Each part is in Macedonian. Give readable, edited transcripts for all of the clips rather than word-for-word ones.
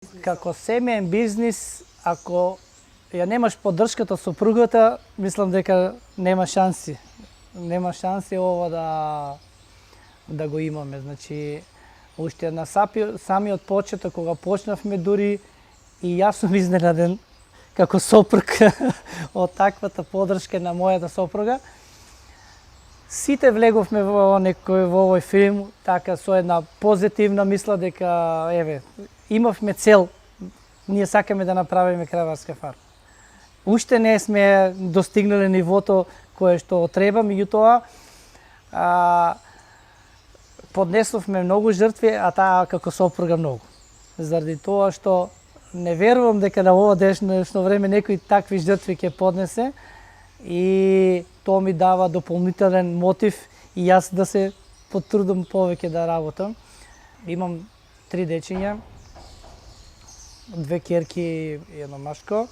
Како семеен бизнис, ако ја немаш поддршката од сопругата, мислам дека нема шанси. Нема шанси ова да го имаме. Значи, уште на самиот почеток, кога почнавме, дури и јас сум изненаден како сопруг од таквата поддршка на мојата сопруга. Сите влеговме во овој филм така со една позитивна мисла дека имавме цел, ние сакаме да направиме краварска фарма. Уште не сме достигнале нивото кое што треба, меѓутоа поднесовме многу жртви, а таа како сопруга многу. Заради тоа што не верувам дека на ова днешно време некој такви жртви ќе поднесе и тоа ми дава дополнителен мотив и јас да се потрудам повеќе да работам. Имам 3 дечиња, 2 ќерки и едно машко.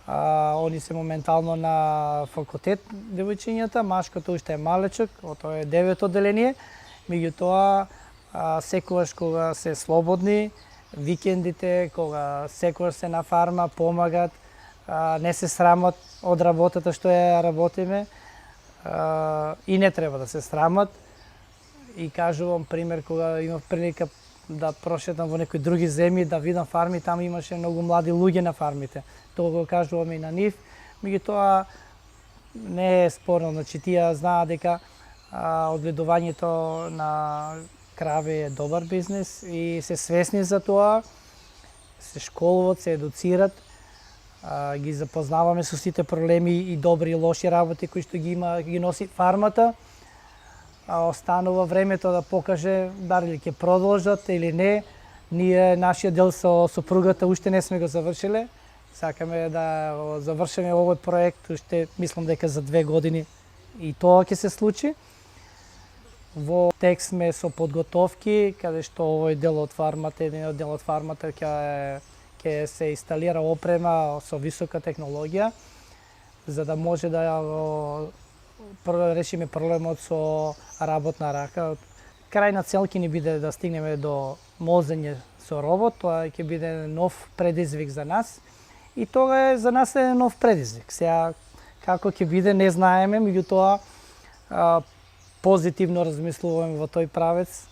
Они се моментално на факултет, девојчињата, машкото уште е малечок, тоа е 9 одделение, меѓутоа секогаш кога се слободни, викендите, кога секогаш се на фарма, помагат, не се срамат од работата што ја работиме и не треба да се срамат. И кажувам пример кога имав прилика да прошетам во некои други земји, да видам фарми, таму имаше многу млади луѓе на фармите. Тоа го кажуваме и на нив, меѓутоа не е спорно, значи тие знаат дека одгледувањето на крави е добар бизнис и се свесни за тоа, се школуват, се едуцират, ги запознаваме со сите проблеми и добри и лоши работи кои што ги носи фармата. Останува времето да покаже дали ќе продолжат или не. Ние нашиот дел со сопругата уште не сме го завршиле. Сакаме да завршиме овој проект уште, мислам дека за 2 години и тоа ќе се случи. Во тек сме со подготовки, каде што овој дел од фармата, едниот дел од фармата ќе се инсталира опрема со висока технологија, за да може да решиме проблемот со работна рака. Крајна цел ќе ни биде да стигнеме до мозење со робот, тоа ќе биде нов предизвик за нас. И тоа за нас е нов предизвик. Сега како ќе биде не знаеме, меѓутоа позитивно размислуваме во тој правец.